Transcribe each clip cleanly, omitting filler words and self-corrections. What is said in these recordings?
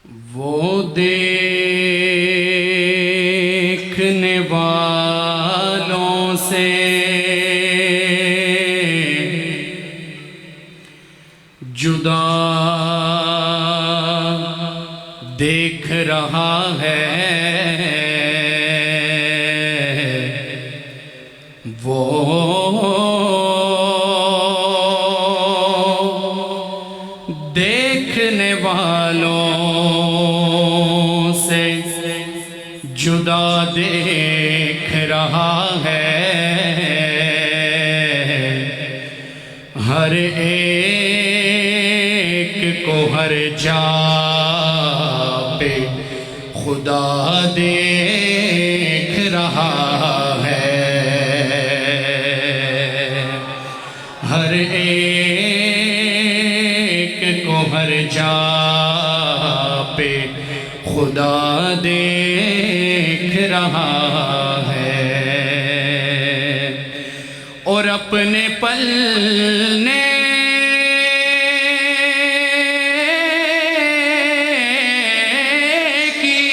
وہ دیکھنے والوں سے جدا دیکھ رہا ہے، وہ دیکھنے والوں سے جدا دیکھ رہا ہے، ہر ایک کو ہر جا پہ خدا دیکھ رہا ہے، ہر ایک کو ہر جا پہ خدا دیکھ رہا ہے، اور اپنے پلنے کی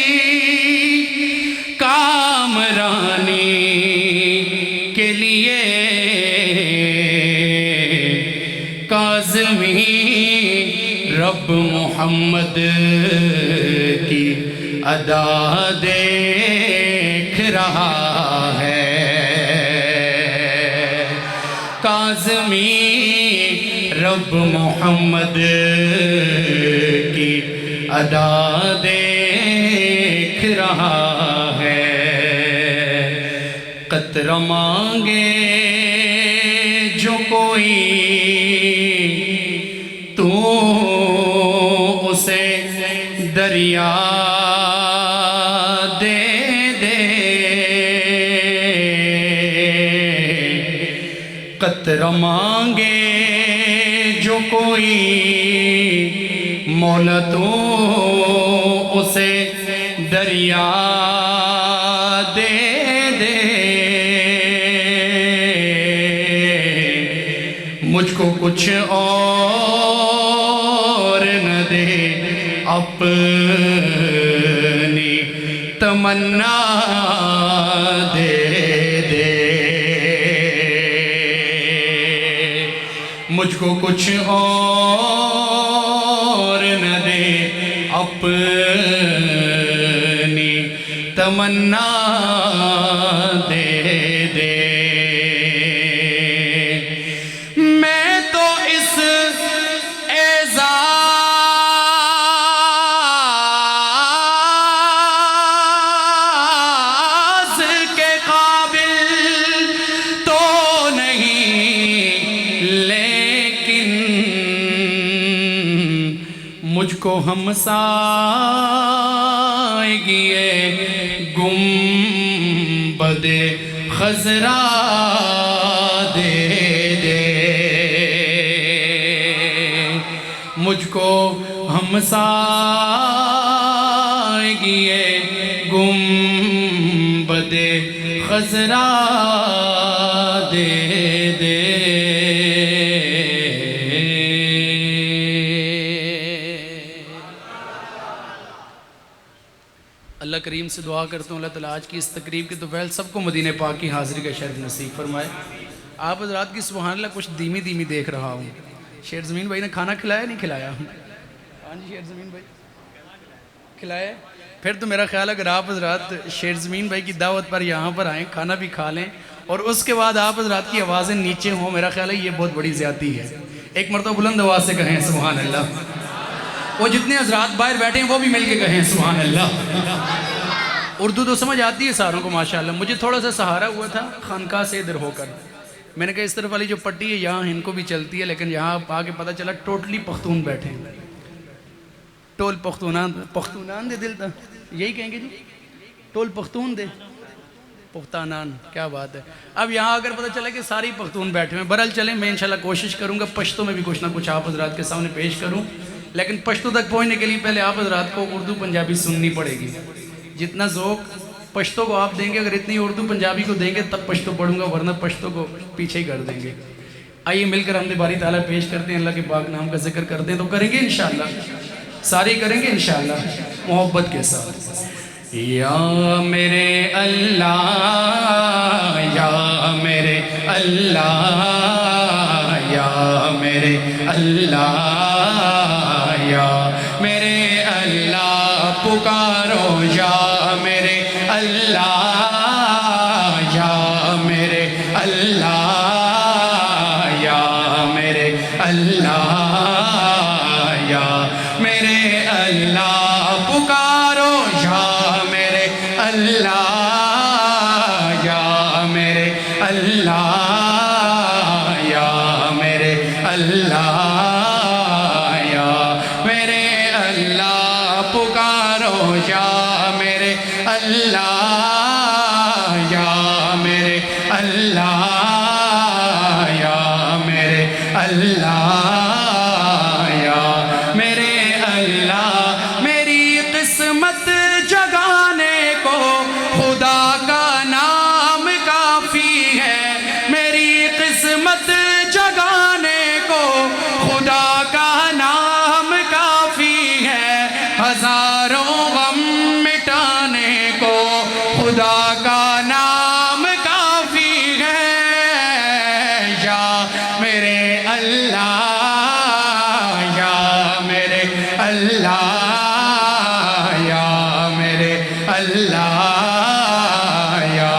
کامرانی کے لیے کاظمی رب محمد کی ادا دیکھ رہا ہے، کاظمی رب محمد کی ادا دیکھ رہا ہے، قطرہ مانگے جو کوئی تو اسے دریا دے دے، قطرہ مانگے جو کوئی مولا تو اسے دریا دے دے، مجھ کو کچھ اور نہ دے اپنی تمنا دے دے، مجھ کو کچھ اور نہ دے اپنی تمنا دے دے، میں تو اس اعزاز کے قابل تو نہیں، لیکن مجھ کو ہمسائیگی گنبد خضرا دے دے، مجھ کو ہمسائیگی گنبد خضرا دے دے۔ اللہ کریم سے دعا کرتا ہوں اللہ تعالیٰ آج کی اس تقریب کے دوپہر سب کو مدینہ پاک کی حاضری کا شرف نصیب فرمائے۔ آپ حضرات کی سبحان اللہ کچھ دھیمی دھیمی دیکھ رہا ہوں۔ شیر زمین بھائی نے کھانا کھلایا نہیں کھلایا؟ ہاں جی شیر زمین بھائی کھلایا؟ پھر تو میرا خیال ہے اگر آپ حضرات شیر زمین بھائی کی دعوت پر یہاں پر آئیں، کھانا بھی کھا لیں اور اس کے بعد آپ حضرات کی آوازیں نیچے ہوں، میرا خیال ہے یہ بہت بڑی زیادتی ہے۔ ایک مرتبہ بلند آواز سے کہیں سبحان اللہ، وہ جتنے حضرات باہر بیٹھے ہیں وہ بھی مل کے کہیں سبحان اللہ۔ اردو تو سمجھ آتی ہے ساروں کو ماشاءاللہ، مجھے تھوڑا سا سہارا ہوا تھا خانقاہ سے ادھر ہو کر، میں نے کہا اس طرف والی جو پٹی ہے یہاں ان کو بھی چلتی ہے، لیکن یہاں آ کے پتہ چلا ٹوٹلی پختون بیٹھے ہیں، ٹول پختونان دے دل تا یہی کہیں گے جی، ٹول پختون دے پختانان، کیا بات ہے۔ اب یہاں اگر پتہ چلا کہ ساری پختون بیٹھے ہیں، برحال چلیں میں انشاءاللہ کوشش کروں گا پشتو میں بھی کچھ نہ کچھ آپ حضرات کے سامنے پیش کروں، لیکن پشتو تک پہنچنے کے لیے پہلے آپ حضرات کو اردو پنجابی سننی پڑے گی۔ جتنا ذوق پشتو کو آپ دیں گے، اگر اتنی اردو پنجابی کو دیں گے تب پشتو پڑھوں گا، ورنہ پشتو کو پیچھے ہی کر دیں گے۔ آئیے مل کر ہم نے باری تعالیٰ پیش کرتے ہیں، اللہ کے پاک نام کا ذکر کرتے ہیں تو کریں گے انشاءاللہ۔ ساری کریں گے انشاءاللہ محبت کے ساتھ۔ یا میرے اللہ یا میرے اللہ یا میرے اللہ یا میرے اللہ پکارو یا میرے اللہ یا میرے اللہ یا میرے اللہ یا میرے اللہ پکارو یا میرے اللہ یا میرے اللہ یا میرے اللہ یا میرے اللہ پکارو یا میرے اللہ یا میرے اللہ یا میرے اللہ یا میرے اللہ میری قسمت جگانے کو خدا کا نام کافی ہے، میری قسمت جگانے کو خدا کا نام کافی ہے، ہزاروں غم مٹانے کو خدا کا نام کافی ہے، یا میرے اللہ یا میرے اللہ یا میرے اللہ یا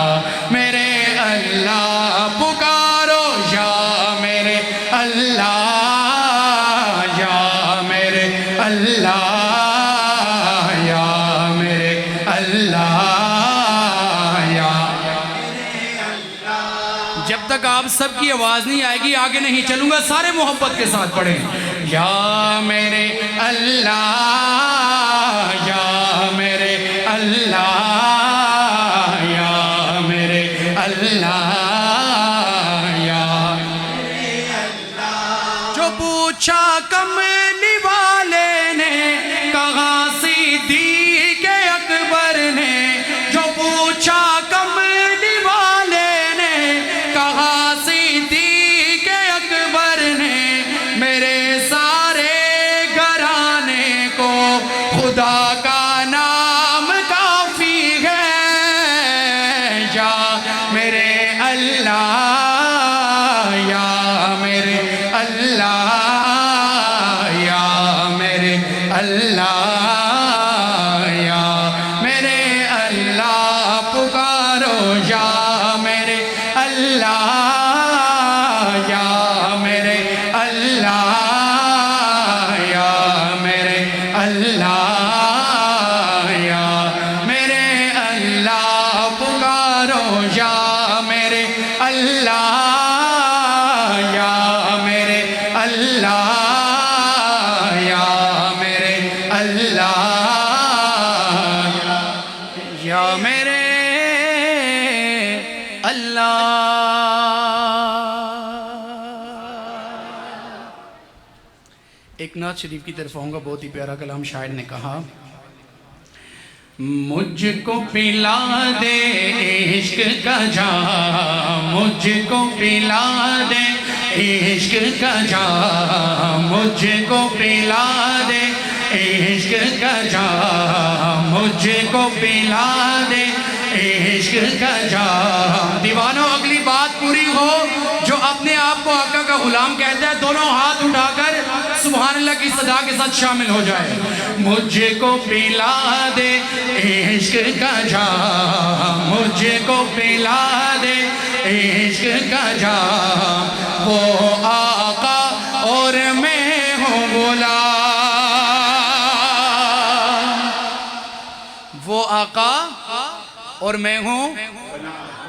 میرے اللہ پکارو یا میرے اللہ یا میرے اللہ یا میرے اللہ یا جب تک آپ سب کی آواز نہیں آئے گی آگے نہیں چلوں گا، سارے محبت کے ساتھ پڑھیں یا میرے اللہ یا میرے اللہ یا میرے اللہ یا جو پوچھا کملی والے نے کہا صدیق اکبر نے، جو پوچھا کملی والے نے کہا صدیق اکبر نے، میرے سارے گھرانے کو خدا کا نام کافی ہے، یا میرے اللہ یا میرے اللہ یا میرے اللہ یا میرے اللہ پکارو یا میرے اللہ یا میرے اللہ یا میرے اللہ یا میرے اللہ پکارو یا میرے اللہ یا میرے اللہ یا میرے اللہ یا میرے اللہ۔ ایک نعت شریف کی طرف آؤں گا، بہت ہی پیارا کلام شاعر نے کہا، مجھ کو پلا دے عشق کا جام، مجھ کو پلا دے عشق کا جام، مجھ کو پلا دے عشق کا جام، مجھ کو پلا دے عشق کا جام۔ دیوانوں اگلی بات پوری ہو، جو اپنے آپ کو آقا کا غلام کہتا ہے دونوں ہاتھ اٹھا کر سبحان اللہ کی صدا کے ساتھ شامل ہو جائے۔ مجھ کو پلا دے عشق کا جام، مجھ کو پلا دے عشق کا جام، وہ آقا اور میں ہوں غلام، وہ آقا اور میں ہوں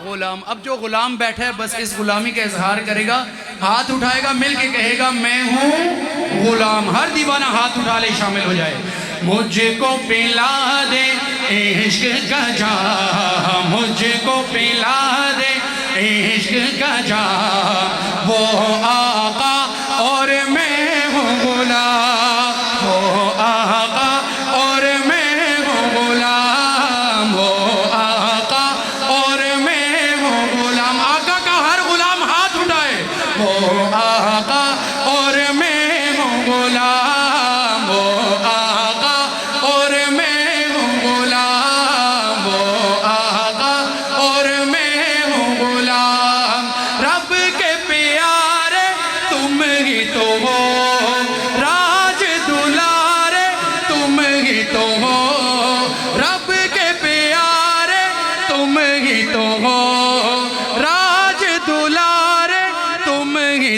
غلام۔ اب جو غلام بیٹھا ہے بس اس غلامی کا اظہار کرے گا، ہاتھ اٹھائے گا، مل کے کہے گا میں ہوں غلام۔ ہر دیوانہ ہاتھ اٹھا لے، شامل ہو جائے۔ مجھ کو پلا دے عشق کا جام، مجھ کو پلا دے عشق کا جام، وہ آقا اور میں ہوں غلام، وہ آقا اور میں ہوں غلام، وہ آقا اور میں ہوں غلام۔ آقا کا ہر غلام ہاتھ اٹھائے، وہ آقا اور میں ہوں غلام، وہ آقا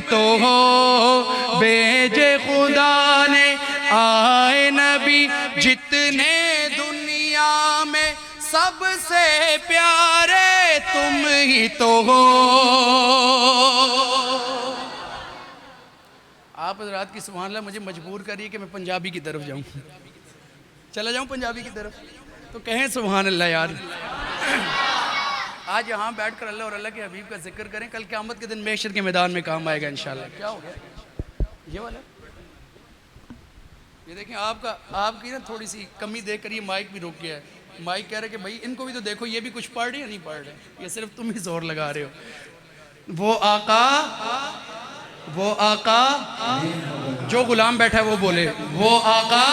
تو ہو بھیجے خدا نے آئے نبی جتنے دنیا میں سب سے پیارے تم ہی تو ہو. آپ حضرات کی سبحان اللہ مجھے مجبور کریے کہ میں پنجابی کی طرف جاؤں. چلا جاؤں پنجابی کی طرف؟ تو کہیں سبحان اللہ یار. آج یہاں بیٹھ کر اللہ اور اللہ کے حبیب کا ذکر کریں، کل قیامت کے دن محشر کے میدان میں کام آئے گا انشاءاللہ. کیا ہو گیا یہ والا؟ یہ دیکھیں آپ کی نا تھوڑی سی کمی دیکھ کر یہ مائک بھی رک گیا ہے. مائک کہہ رہے کہ بھائی ان کو بھی تو دیکھو، یہ بھی کچھ پڑھ رہے یا نہیں پڑھ رہے، یہ صرف تم ہی زور لگا رہے ہو. وہ آقا جو غلام بیٹھا ہے وہ بولے وہ آقا.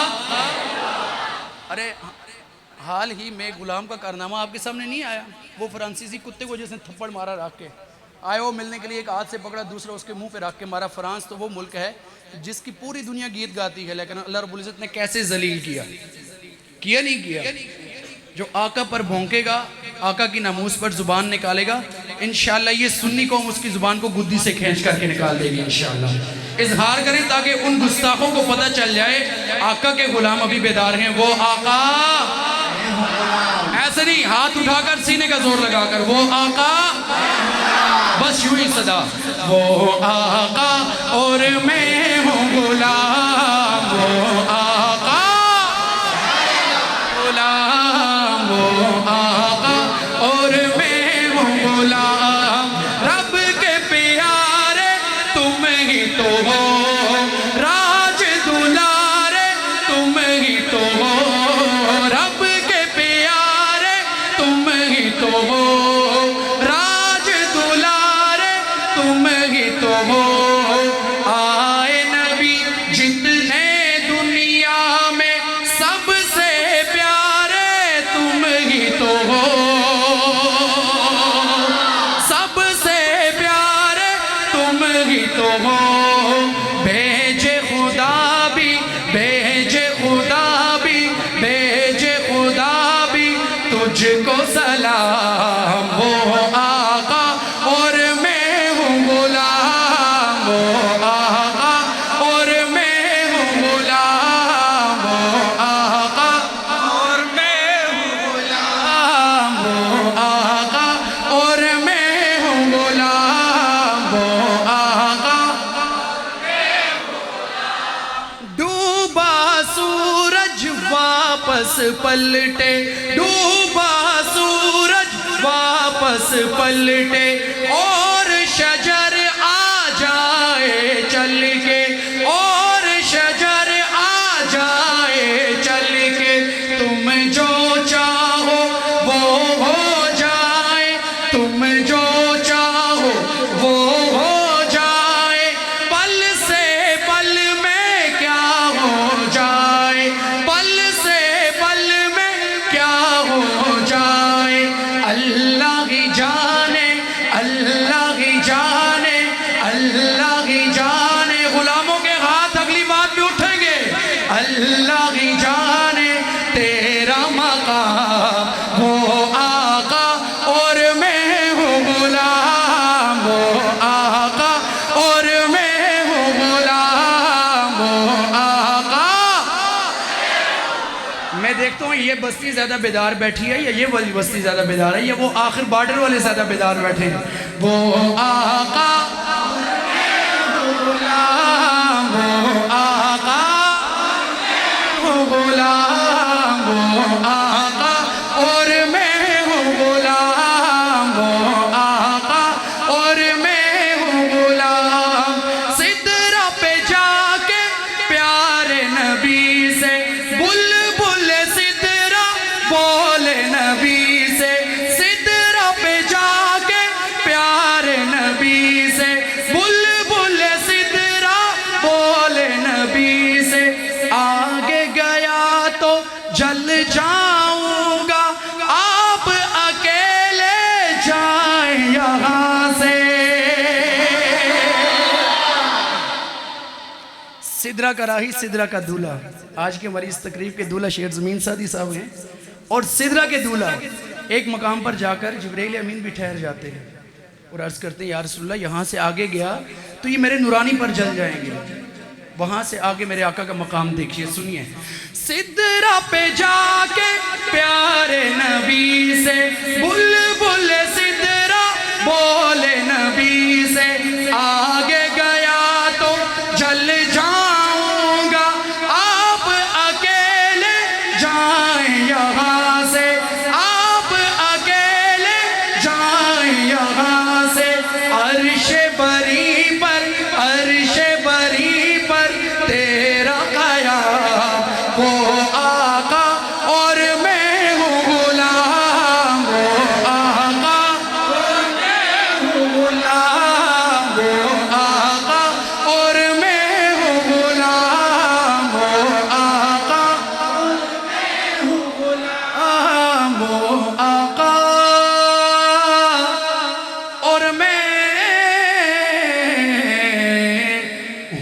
ارے حال ہی میں غلام کا کارنامہ آپ کے سامنے نہیں آیا؟ وہ فرانسیسی کتے کو جس نے تھپڑ مارا رکھ کے آئے، وہ ملنے کے لیے ایک ہاتھ سے پکڑا دوسرا اس کے منہ پہ رکھ کے مارا. فرانس تو وہ ملک ہے جس کی پوری دنیا گیت گاتی ہے، لیکن اللہ رب العزت نے کیسے ذلیل کیا نہیں کیا. جو آقا پر بھونکے گا، آقا کی ناموس پر زبان نکالے گا، انشاءاللہ یہ سنی قوم اس کی زبان کو گدی سے کھینچ کر کے نکال دے گی انشاءاللہ. اظہار کریں تاکہ ان گستاخوں کو پتہ چل جائے آقا کے غلام ابھی بیدار ہیں. وہ آقا ایسے نہیں، ہاتھ اٹھا کر سینے کا زور لگا کر وہ آقا، بس یوں ہی صدا. وہ آقا اور میں ہوں غلام، وہ آقا غلام، وہ آقا اور میں ہوں غلام. رب کے پیارے تم ہی تو ہو، راج دلارے تم ہی تو ہو. رب کے پیارے تم ہی تو ہو، راج دلارے تم ہی تو ہو. آئے نبی جتنے دنیا میں سب سے پیارے تم ہی تو ہو، سب سے پیارے تم ہی تو ہو. بھیجے خدا بھی، بھیجے خدا بھی، بھیجے خدا بھی تجھ کو سلام. وہ آقا اور میں ہوں غلام، وہ آقا اور میں ہوں غلام، وہ آقا اور میں ہوں غلام، وہ آقا اور میں ہوں غلام، وہ آقا. ڈوبا سورج واپس پلٹے، ڈوبا سورج واپس پلٹے، اور شجر آ جائے چل کے، اور شجر آ جائے چل کے. تم جو چاہو وہ ہو جائے، تم جو چاہو وہ ہو جائے. پل سے پل میں کیا ہو جائے، پل سے پل میں کیا ہو جائے. اللہ ہی جانے، اللہ ہی جانے، اللہ ہی جانے. غلاموں کے ہاتھ اگلی بات بھی اٹھیں گے. اللہ ہی جانے تیرا مقام، وہ آقا اور میں ہوں غلام، وہ آقا اور میں ہوں غلام، وہ آقا. میں دیکھتا ہوں یہ بستی زیادہ بیدار بیٹھی ہے یا یہ والی بستی زیادہ بیدار ہے، یا وہ آخر بارڈر والے زیادہ بیدار بیٹھے ہیں. وہ آقا غلام، وہ آقا غلام، وہ آقا اور میں ہوں غلام، وہ آقا اور میں ہوں غلام. سدرہ پہ جا کے پیارے نبی سے بلبل سدرہ بولے نبی سے. سدرہ پہ جا کے پیارے نبی سے بلبل سدرہ بولے نبی سے. آگے گیا تو جل جاؤں گا، آپ اکیلے جائیں یہاں سے. سدرہ کا راہی، سدرہ کا دولہ. آج کے ہماری اس تقریب کے دولہ شیخ زمین سعدی صاحب ہیں، اور سدرہ کے دولہ ایک مقام پر جا کر جبرائیل امین بھی ٹھہر جاتے ہیں. اور عرض کرتے ہیں یا رسول اللہ یہاں سے آگے گیا تو یہ میرے نورانی پر جل جائیں گے، وہاں سے آگے میرے آقا کا مقام دیکھیے، سنیے۔ سدرہ پہ جا کے پیارے نبی سے بلبل سدرہ بولے نبی سے، آگے گیا تو جل جاؤں گا، آپ اکیلے جائیں یہاں سے، آپ اکیلے جائیں یہاں سے، عرش بری پر، عرش بری پر تیرا قیام، وہ آقا اور میں ہوں غلام، وہ آقا اور میں ہوں غلام، وہ آقا اور میں ہوں غلام، وہ آقا اور میں ہوں غلام، وہ آقا اور میں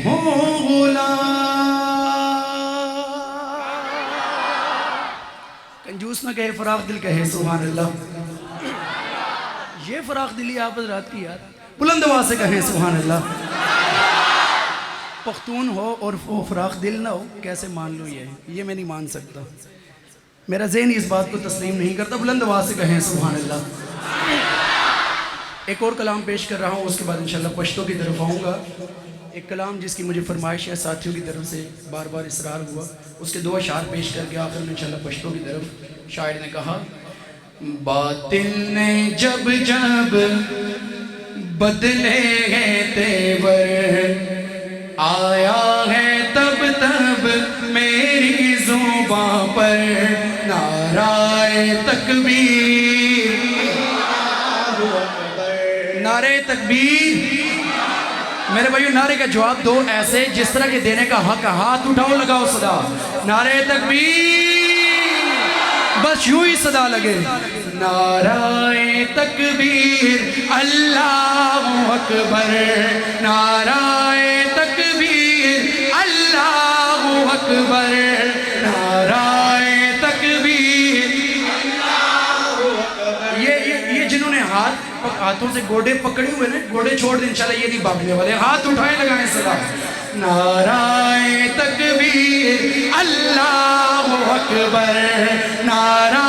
ہوں غلام۔ کنجوس نہ کہے، فراغ دل کہے سبحان اللہ۔ یہ فراغ دلی آپ حضرات کی یاد، بلند آواز سے کہیں سبحان اللہ۔ پختون ہو اور وہ فراغ دل نہ ہو، کیسے مان لوں یہ میں نہیں مان سکتا، میرا ذہن اس بات کو تسلیم نہیں کرتا، بلند آواز سے کہیں سبحان اللہ۔ ایک اور کلام پیش کر رہا ہوں، اس کے بعد انشاءاللہ پشتوں کی طرف آؤں گا۔ ایک کلام جس کی مجھے فرمائش ہے، ساتھیوں کی طرف سے بار بار اصرار ہوا، اس کے 2 اشعار پیش کر کے آخر میں انشاءاللہ پشتوں کی طرف۔ شاعر نے کہا باطل نے جب جب بدلے ہیں تیور، آیا ہے تب تب میری زباں پر نعرہ تکبیر، نعرہ تکبیر۔ میرے بھائیو نعرے کا جواب دو ایسے جس طرح کے دینے کا حق، ہاتھ اٹھاؤ لگاؤ صدا، نعرہ تکبیر، بس یوں ہی صدا لگے، نعرہ تکبیر اللہ اکبر، نعرہ تکبیر اللہ اکبر، نعرہ تکبیر اللہ اکبر۔ یہ جنہوں نے ہاتھوں سے گوڑے پکڑے ہوئے نا، گوڑے چھوڑ دیں انشاءاللہ، یہ نہیں بھاگنے والے، ہاتھ اٹھائیں لگائیں صدا، نعرہ تکبیر اللہ اکبر، نعرہ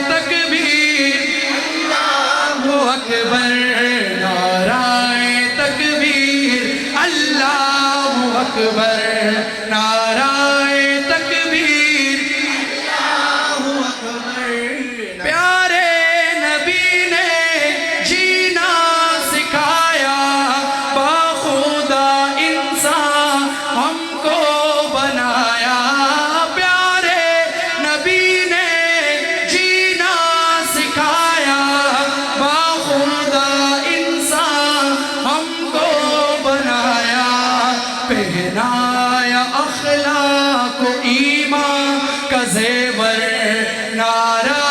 تکبیر اللہ اکبر، نعرہ تکبیر اللہ اکبر، نعرہ تکبیر اللہ اکبر۔ پیارے نبی نے جینا سکھایا، باخدا انسان ہم کو بنایا، پیارے نبی نے جینا سکھایا، باخدا انسان ہم کو بنایا، پہنایا اخلاق و ایمان کا زیور، نعرہ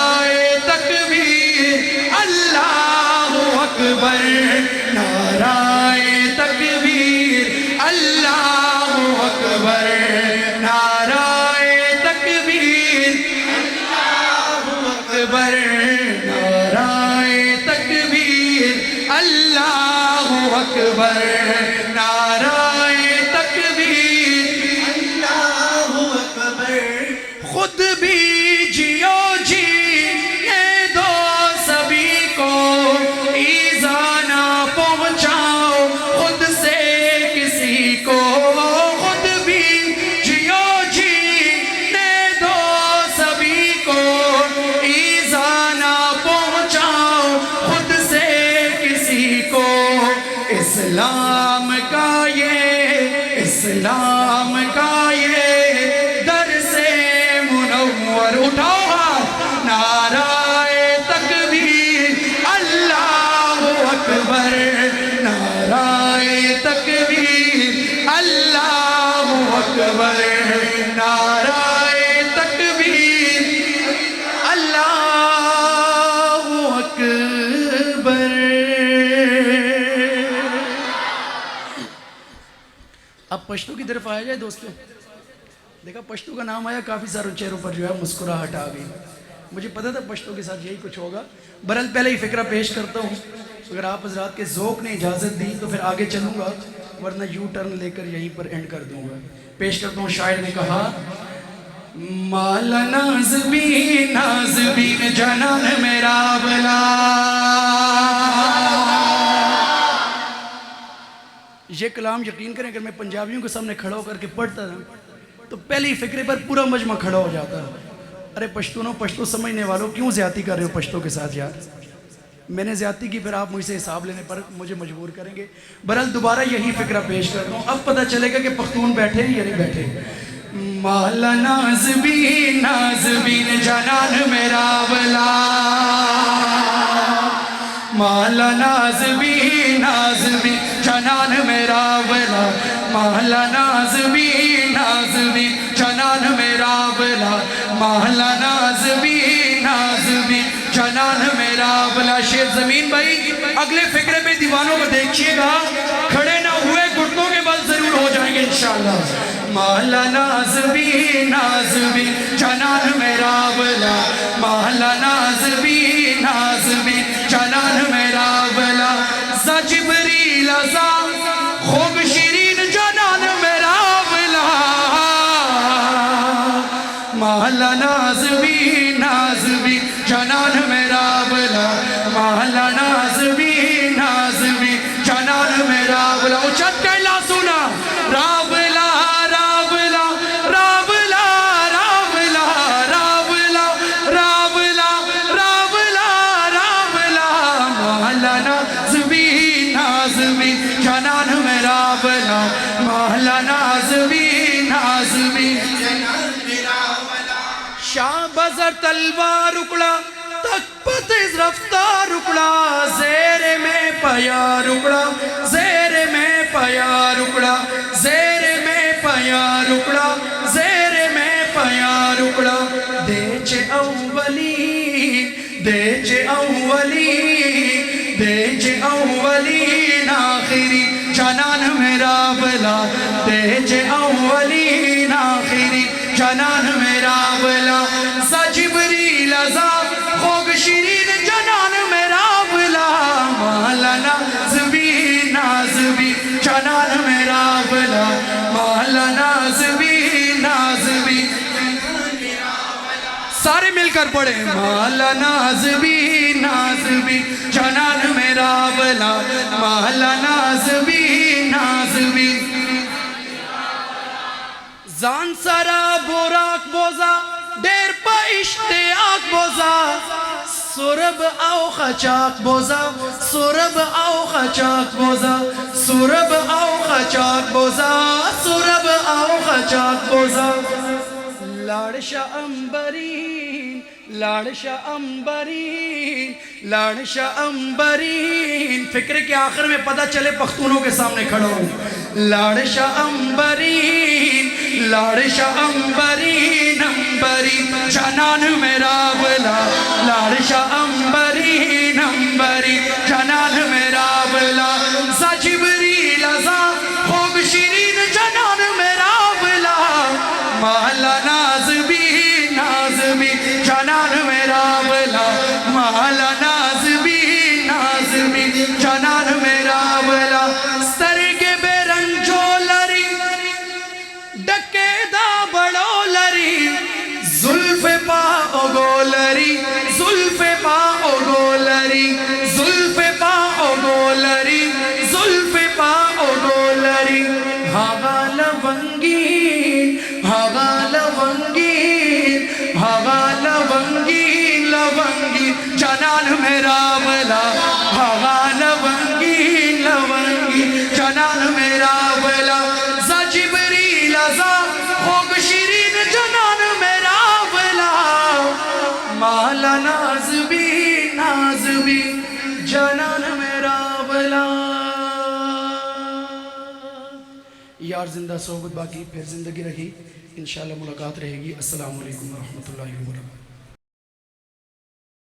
تکبیر اللہ اکبر، نعرہ تکبیر اللہ اکبر، نعرہ تکبیر اللہ اکبر، نعرہ تکبیر اللہ اکبر، نعرہ تکبیر اللہ اکبر۔ خود بھی جیو جی یہ دو سبھی کو، ایذا نہ پہنچاؤ خود سے کسی کو، خود بھی جیو جی یہ دو سبھی کو، ایذا نہ پہنچاؤ خود سے کسی کو، اسلام کا یہ، اسلام کا یہ درس منور، اٹھاؤ ہاتھ، نعرہ تکبیر اللہ اکبر، نعرہ تکبیر اللہ اکبر، نعرہ تکبیر اللہ اکبر۔ اب پشتو کی طرف آیا جائے دوستو۔ دیکھا پشتو کا نام آیا، کافی سارے چہروں پر جو ہے مسکراہٹ آ گئی، مجھے پتا تھا پشتو کے ساتھ یہی کچھ ہوگا، برحال پہلے ہی فکرہ پیش کرتا ہوں۔ اگر آپ حضرات کے ذوق نے اجازت دی تو پھر آگے چلوں گا، ورنہ یو ٹرن لے کر یہیں پر اینڈ کر دوں گا۔ پیش کرتا ہوں، شاعر نے کہا مالا نازبین جنان میرا بلا۔ یہ کلام یقین کریں اگر میں پنجابیوں کے سامنے کھڑا ہو کر کے پڑھتا تھا تو پہلی فکرے پر پورا مجمع کھڑا ہو جاتا۔ ارے پشتونوں، پشتو سمجھنے والوں، کیوں زیادتی کر رہے ہو پشتوں کے ساتھ یار؟ میں نے زیادتی کی، پھر آپ مجھ سے حساب لینے پر مجھے مجبور کریں گے۔ بہرحال دوبارہ یہی فکرہ پیش کرتا ہوں، اب پتہ چلے گا کہ پختون بیٹھے ہیں یا نہیں بیٹھے۔ مالا نازبین جنان میرا بلا، مالا نازبین جنان میرا بلا، مالا نازبین جنان میرا بلا، مالا نازبین جنان میرا بلا۔ شیر زمین بھائی اگلے فکرے پہ دیوانوں کو دیکھیے گا، کھڑے نہ ہوئے گھٹنوں کے بل ضرور ہو جائیں گے انشاءاللہ۔ مالا نازبین جنان میرا بلا، مالا نازبین جنان میرا بلا، ز جبریل ازا خوب شیرین جنان میرا بلا، مالا نازبین جنان میرا بلا، مالا نازبین جنان میرا بلا۔ اچھت کہلا سنا رابلا رابلا رابلا رابلا رابلا رابلا رابلا رابلا، مالا نازبین جنان میرا بلا، مالا نازبین جنان میرا بلا۔ شاہ بزر تلوار اکڑا تک پتیز رفتار اکڑا، زیر میں پیار اکڑا، زیر میں پیار اکڑا، زیر میں پیار اکڑا، زیر میں پیار اکڑا، دیچ اولین دیچ اولین دیچ اولین آخری جنان میرا بلا، دیچ اولین آخری جنان میرا بلا، ز جبریل ازا خوب شیرین جنان میرا بلا، مالا نازبین جنان میرا بلا، مالا نازبین سارے مل کر پڑھیں، مالا نازبین جنان میرا بلا، مالا نازبین زان سرا بوراک بوزا دیر پا اشتیاق بوزا، سورب او خچاق بوزا، سورب او خچاق بوزا، سورب او خچاق بوزا، سورب او خچاق بوزا، لاڑشا امبرین لاڑشا امبرین لاڑشا امبرین، فکر کے آخر میں پتہ چلے پختونوں کے سامنے کھڑا ہوں۔ لاڑشا امبرین لاڑشا امبرین امبرین جنان میرا بلا، لاڑشا امبرین امبرین جنان میرا بلا، ز جبریل ازا خوب شیرین جنان میرا بلا، مالا نازبین جنان میرا بلا، مالا نازبین جنان میرا بلا، سترگ بے رنجو لری ڈکے دا بڑو لری، زلف پا اگو لری، زلف پا اگو لری، زلف پا اگو لری، زلف پا اگو لری، ہاغا لونگین ہاغا لونگین ہاغا لونگین لونگین جنان میرا بلا، ہاغا لونگین لونگین جنان میرا بلا، ز جبریل ازا خوب شیرین جنان میرا بلا، مالا نازبین جنان میرا بلا۔ یار زندہ صحبت باقی، پھر زندگی رہی، انشاءاللہ ملاقات رہے گی۔ السلام علیکم ورحمۃ اللہ وبرکاتہ۔